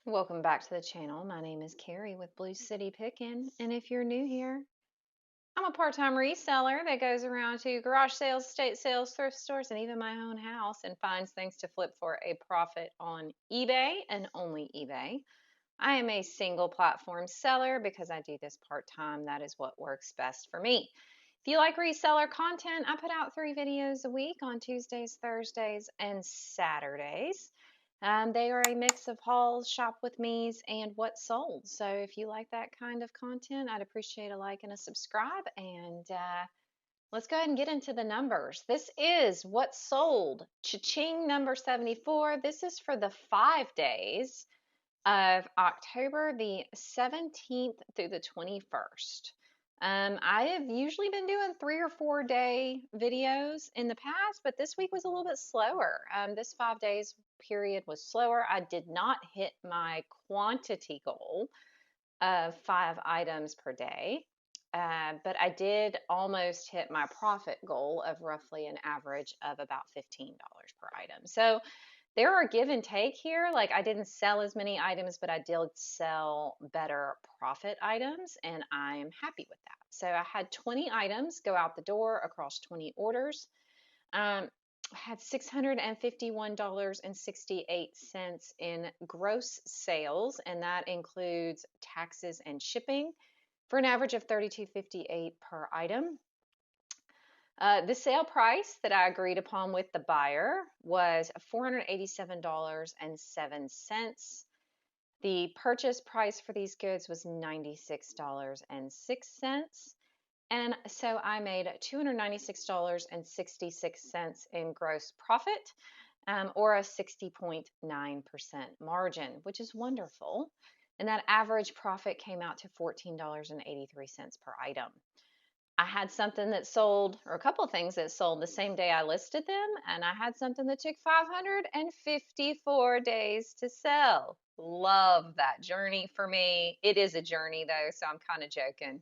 Welcome back to the channel. My name is Carrie with Blue City Pickin, and if you're new here, I'm a part-time reseller that goes around to garage sales, estate sales, thrift stores, and even my own house and finds things to flip for a profit on eBay and only eBay. I am a single platform seller because I do this part-time. That is what works best for me. If you like reseller content, I put out 3 videos a week on Tuesdays, Thursdays, and Saturdays. They are a mix of hauls, shop with me's, and what sold. So if you like that kind of content, I'd appreciate a like and a subscribe. And let's go ahead and get into the numbers. This is what sold. Ching number 74. This is for the 5 days of October the 17th through the 21st. I have usually been doing 3 or 4 day videos in the past, but this week was a little bit slower. This 5 days period was slower. I did not hit my quantity goal of 5 items per day, but I did almost hit my profit goal of roughly an average of about $15 per item. So there are give and take here. Like I didn't sell as many items, but I did sell better profit items, and I'm happy with that. So I had 20 items go out the door across 20 orders. I had $651.68 in gross sales, and that includes taxes and shipping for an average of $32.58 per item. The sale price that I agreed upon with the buyer was $487.07. The purchase price for these goods was $96.06. And so I made $296.66 in gross profit, or a 60.9% margin, which is wonderful. And that average profit came out to $14.83 per item. I had something that sold, or a couple of things that sold the same day I listed them, and I had something that took 554 days to sell. Love that journey for me. It is a journey though, so I'm kind of joking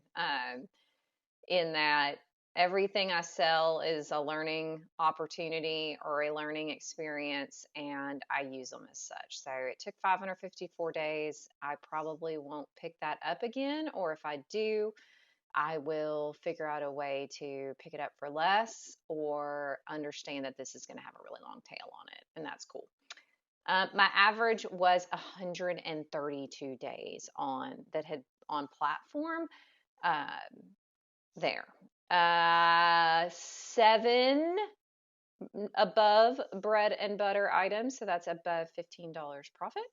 in that everything I sell is a learning opportunity or a learning experience, and I use them as such. So it took 554 days. I probably won't pick that up again, or if I do, I will figure out a way to pick it up for less or understand that this is going to have a really long tail on it, and that's cool. My average was 132 days on platform there. 7 above bread and butter items, so that's above $15 profit,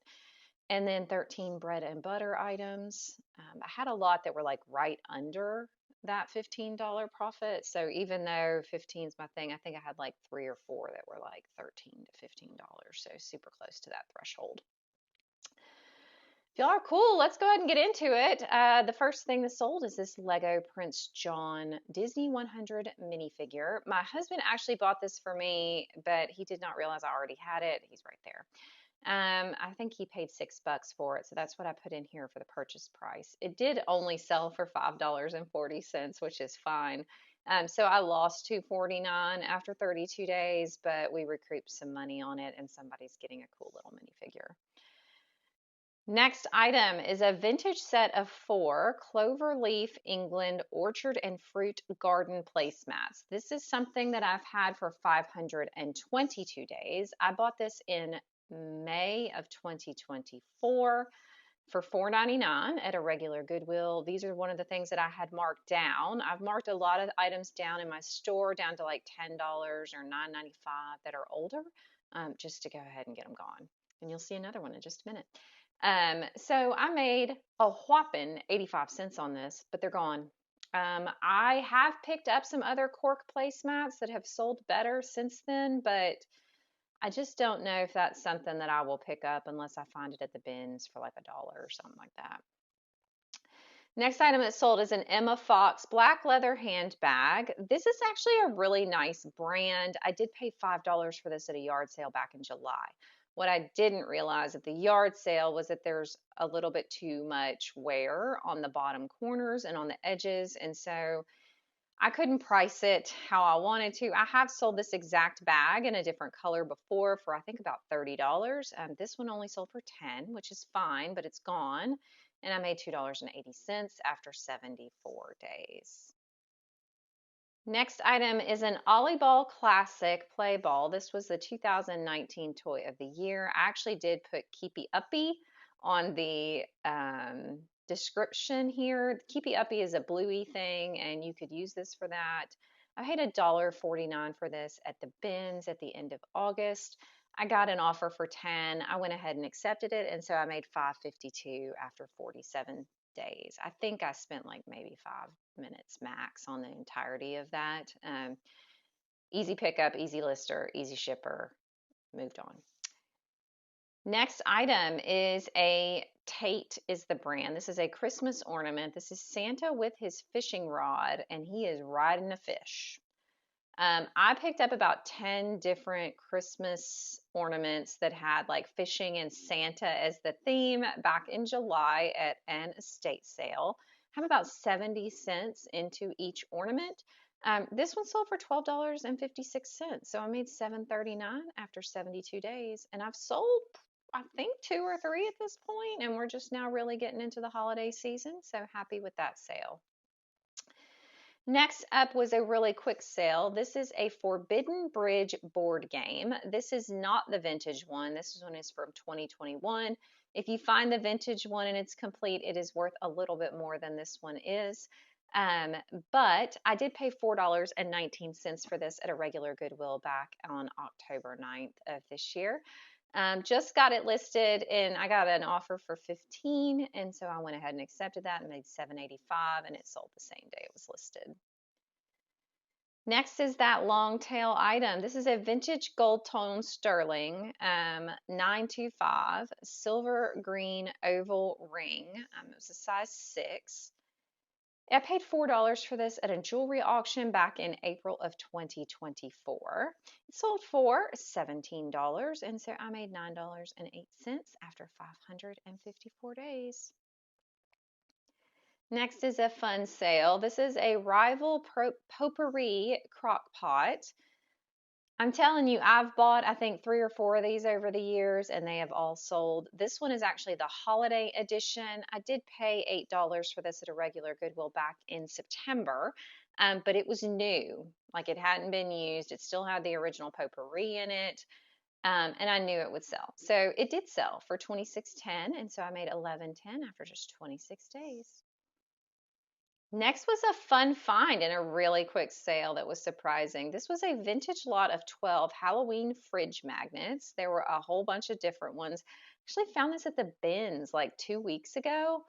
and then 13 bread and butter items. I had a lot that were like right under that $15 profit. So even though 15 is my thing, I think I had like 3 or 4 that were like $13 to $15. So super close to that threshold. If y'all are cool, let's go ahead and get into it. The first thing that sold is this Lego Prince John Disney 100 minifigure. My husband actually bought this for me, but he did not realize I already had it. He's right there. I think he paid $6 for it, so that's what I put in here for the purchase price. It did only sell for $5.40, which is fine. So I lost $2.49 after 32 days, but we recouped some money on it, and somebody's getting a cool little minifigure. Next item is a vintage set of 4 Cloverleaf England orchard and fruit garden placemats. This is something that I've had for 522 days. I bought this in May of 2024 for $4.99 at a regular Goodwill. These are one of the things that I had marked down. I've marked a lot of items down in my store down to like $10 or $9.95 that are older, just to go ahead and get them gone. And you'll see another one in just a minute. So I made a whopping 85 cents on this, but they're gone. I have picked up some other cork placemats that have sold better since then, but I just don't know if that's something that I will pick up unless I find it at the bins for like $1 or something like that. Next item that sold is an Emma Fox black leather handbag. This is actually a really nice brand. I did pay $5 for this at a yard sale back in July. What I didn't realize at the yard sale was that there's a little bit too much wear on the bottom corners and on the edges, and so I couldn't price it how I wanted to. I have sold this exact bag in a different color before for I think about $30. This one only sold for 10, which is fine, but it's gone. And I made $2.80 after 74 days. Next item is an Ollie-Ball Classic Play Ball. This was the 2019 Toy of the Year. I actually did put Keepy Uppy on the description here. Keepy Uppy is a bluey thing, and you could use this for that. I paid $1.49 for this at the bins at the end of August. I got an offer for 10. I went ahead and accepted it, and so I made $5.52 after 47 days. I think I spent like maybe 5 minutes max on the entirety of that. Easy pickup, easy lister, easy shipper, moved on. Next item is a Tate is the brand. This is a Christmas ornament. This is Santa with his fishing rod, and he is riding a fish. I picked up about 10 different Christmas ornaments that had like fishing and Santa as the theme back in July at an estate sale. I have about 70 cents into each ornament. This one sold for $12.56, so I made $7.39 after 72 days, and I've sold I think 2 or 3 at this point, and we're just now really getting into the holiday season, so happy with that sale. Next up was a really quick sale. This is a Forbidden Bridge board game. This is not the vintage one. This one is from 2021. If you find the vintage one and it's complete, it is worth a little bit more than this one is. But I did pay $4.19 for this at a regular Goodwill back on October 9th of this year. Just got it listed and I got an offer for 15, and so I went ahead and accepted that and made $7.85, and it sold the same day it was listed. Next is that long tail item. This is a vintage gold tone sterling 925 silver green oval ring. It was a size 6. I paid $4 for this at a jewelry auction back in April of 2024. It sold for $17, and so I made $9.08 after 554 days. Next is a fun sale. This is a Rival Potpourri crock pot. I'm telling you, I've bought, I think, 3 or 4 of these over the years, and they have all sold. This one is actually the holiday edition. I did pay $8 for this at a regular Goodwill back in September, but it was new. Like, it hadn't been used. It still had the original potpourri in it, and I knew it would sell. So it did sell for $26.10, and so I made $11.10 after just 26 days. Next was a fun find and a really quick sale that was surprising. This was a vintage lot of 12 Halloween fridge magnets. There were a whole bunch of different ones. Actually found this at the bins like 2 weeks ago.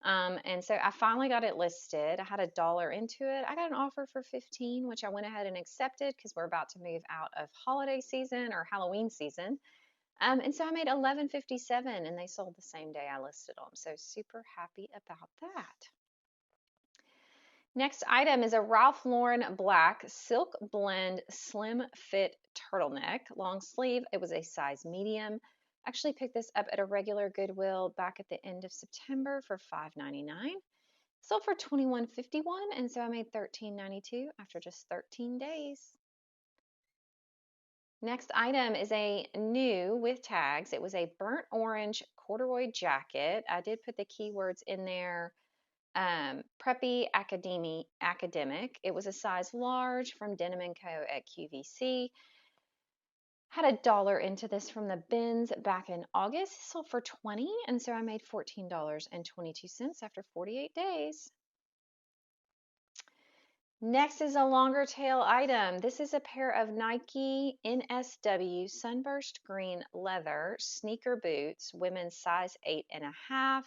And so I finally got it listed. I had $1 into it. I got an offer for 15, which I went ahead and accepted because we're about to move out of holiday season or Halloween season. And so I made $11.57, and they sold the same day I listed them. So super happy about that. Next item is a Ralph Lauren black silk blend slim fit turtleneck, long sleeve. It was a size medium. Actually picked this up at a regular Goodwill back at the end of September for $5.99. Sold for $21.51, and so I made $13.92 after just 13 days. Next item is a new with tags. It was a burnt orange corduroy jacket. I did put the keywords in there. Preppy academic. It was a size large from Denim & Co. at QVC. Had $1 into this from the bins back in August. It sold for 20, and so I made $14.22 after 48 days. Next is a longer tail item. This is a pair of Nike NSW Sunburst Green Leather sneaker boots, women's size 8.5.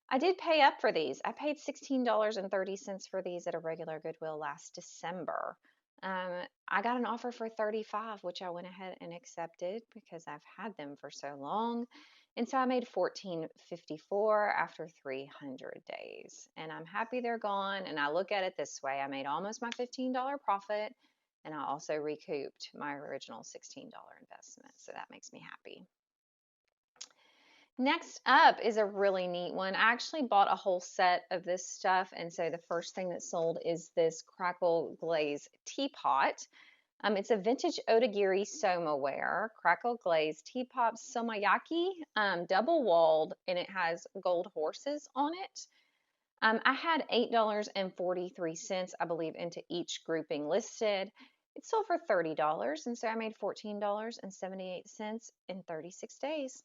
I did pay up for these. I paid $16.30 for these at a regular Goodwill last December. I got an offer for $35, which I went ahead and accepted because I've had them for so long. And so I made $14.54 after 300 days. And I'm happy they're gone. And I look at it this way. I made almost my $15 profit, and I also recouped my original $16 investment. So that makes me happy. Next up is a really neat one. I actually bought a whole set of this stuff, and so the first thing that sold is this crackle glaze teapot. It's a vintage Otagiri Somaware crackle glaze teapot somayaki, double walled, and it has gold horses on it. I had $8.43, I believe, into each grouping listed. It sold for $30, and so I made $14.78 in 36 days.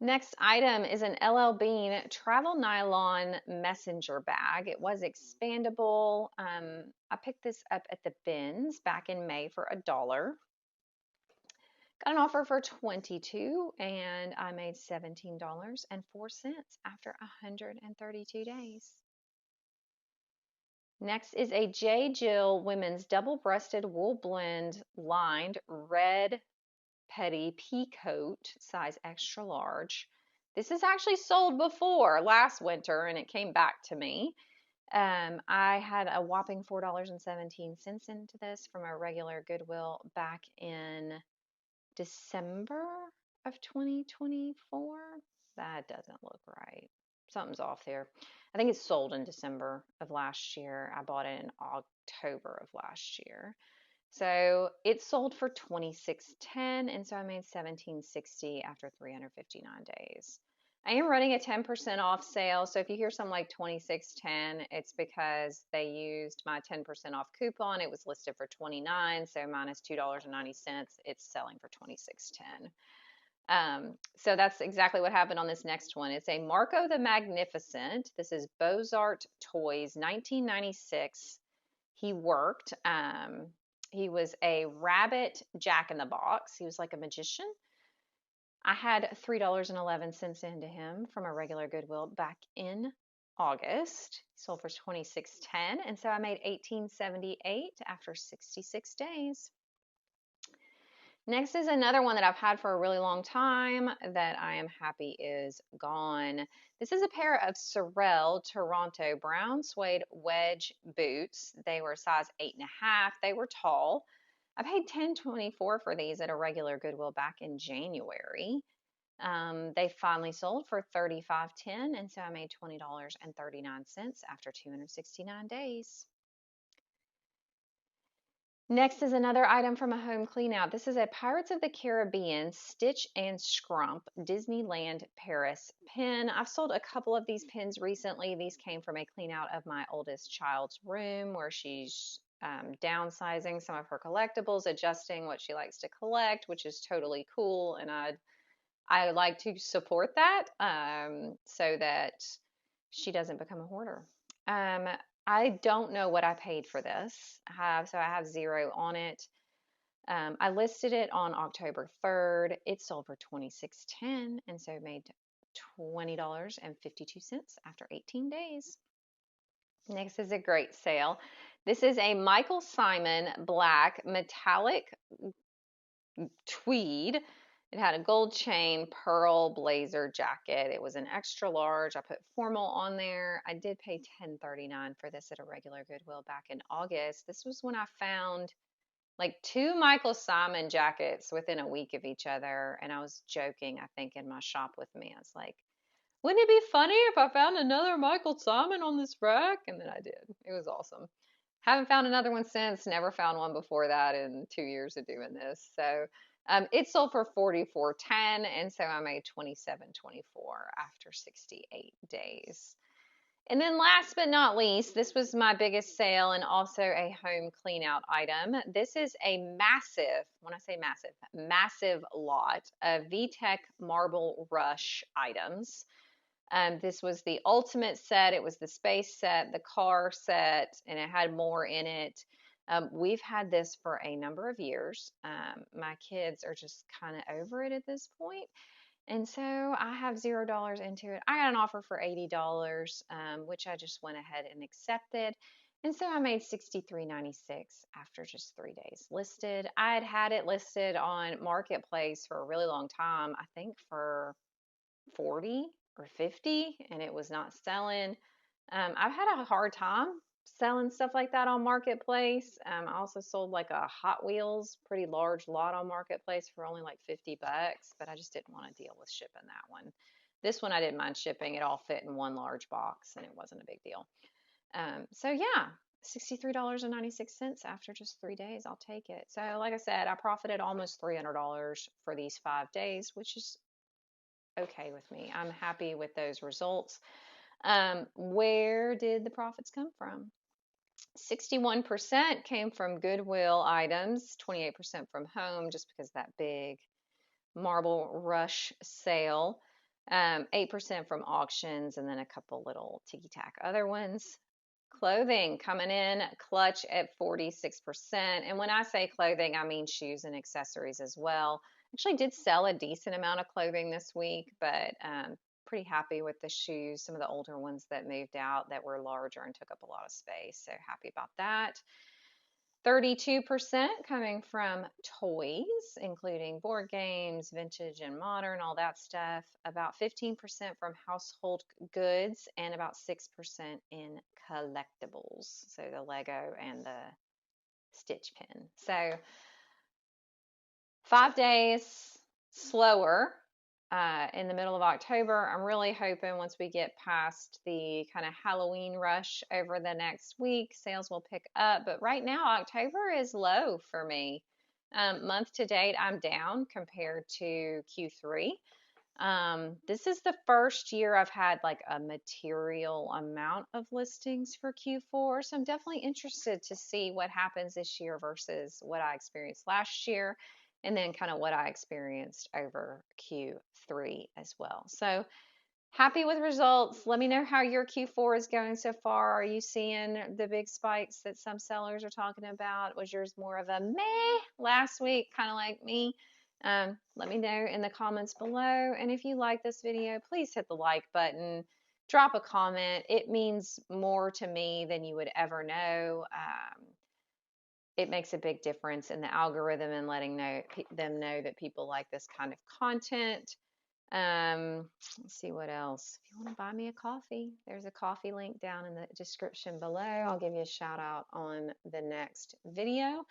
Next item is an LL Bean travel nylon messenger bag. It was expandable. I picked this up at the bins back in May for $1. Got an offer for 22 and I made $17.04 after 132 days. Next is a J. Jill women's double-breasted wool blend lined red petty pea coat, size extra large. This is actually sold before last winter and it came back to me. I had a whopping $4.17 into this from a regular Goodwill back in December of 2024. That doesn't look right. Something's off there. I think it's sold in December of last year. I bought it in October of last year. So it sold for $26.10, and so I made $17.60 after 359 days. I am running a 10% off sale, so if you hear something like $26.10, it's because they used my 10% off coupon. It was listed for $29, so minus $2.90, it's selling for $26.10. So that's exactly what happened on this next one. It's a Marco the Magnificent. This is Bozart Toys, 1996. He worked. He was a rabbit jack-in-the-box. He was like a magician. I had $3.11 into him from a regular Goodwill back in August. He sold for $26.10, and so I made $18.78 after 66 days. Next is another one that I've had for a really long time that I am happy is gone. This is a pair of Sorel Toronto brown suede wedge boots. They were size 8.5. They were tall. I paid $10.24 for these at a regular Goodwill back in January. They finally sold for $35.10, and so I made $20.39 after 269 days. Next is another item from a home cleanout. This is a Pirates of the Caribbean Stitch and Scrump Disneyland Paris pin. I've sold a couple of these pins recently. These came from a cleanout of my oldest child's room where she's downsizing some of her collectibles, adjusting what she likes to collect, which is totally cool. And I like to support that so that she doesn't become a hoarder. I don't know what I paid for this, so I have zero on it. I listed it on October 3rd. It sold for $26.10, and so made $20.52 after 18 days. Next is a great sale. This is a Michael Simon black metallic tweed. It had a gold chain, pearl blazer jacket. It was an extra large. I put formal on there. I did pay $10.39 for this at a regular Goodwill back in August. This was when I found like two Michael Simon jackets within a week of each other. And I was joking, I think, in my shop with me. I was like, wouldn't it be funny if I found another Michael Simon on this rack? And then I did. It was awesome. Haven't found another one since. Never found one before that in 2 years of doing this. So it sold for $44.10, and so I made $27.24 after 68 days. And then last but not least, this was my biggest sale and also a home clean out item. This is a massive, when I say massive, massive lot of VTech Marble Rush items. This was the ultimate set. It was the space set, the car set, and it had more in it. We've had this for a number of years. My kids are just kind of over it at this point. And so I have $0 into it. I got an offer for $80, which I just went ahead and accepted. And so I made $63.96 after just 3 days listed. I had had it listed on Marketplace for a really long time, I think for 40 or 50, and it was not selling. I've had a hard time selling stuff like that on Marketplace. I also sold like a Hot Wheels, pretty large lot on Marketplace for only like 50 bucks, but I just didn't want to deal with shipping that one. This one I didn't mind shipping. It all fit in one large box and it wasn't a big deal. So yeah, $63.96 after just 3 days. I'll take it. So like I said, I profited almost $300 for these 5 days, which is okay with me. I'm happy with those results. Where did the profits come from? 61% came from Goodwill items, 28% from home, just because that big marble rush sale, 8% from auctions, and then a couple little ticky tack other ones. Clothing coming in clutch at 46%. And when I say clothing, I mean shoes and accessories as well. Actually did sell a decent amount of clothing this week, but pretty happy with the shoes. Some of the older ones that moved out that were larger and took up a lot of space. So happy about that. 32% coming from toys, including board games, vintage and modern, all that stuff. About 15% from household goods, and about 6% in collectibles. So the Lego and the Stitch pin. So 5 days slower in the middle of October. I'm really hoping once we get past the kind of Halloween rush over the next week, sales will pick up. But right now, October is low for me. Month to date, I'm down compared to Q3. This is the first year I've had like a material amount of listings for Q4. So I'm definitely interested to see what happens this year versus what I experienced last year, and then kind of what I experienced over Q3 as well. So happy with results. Let me know how your Q4 is going so far. Are you seeing the big spikes that some sellers are talking about? Was yours more of a meh last week, kind of like me? Let me know in the comments below. And if you like this video, please hit the like button, drop a comment. It means more to me than you would ever know. It makes a big difference in the algorithm and letting them know that people like this kind of content. Let's see what else. If you want to buy me a coffee, there's a coffee link down in the description below. I'll give you a shout out on the next video,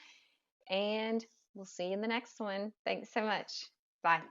and we'll see you in the next one. Thanks so much. Bye.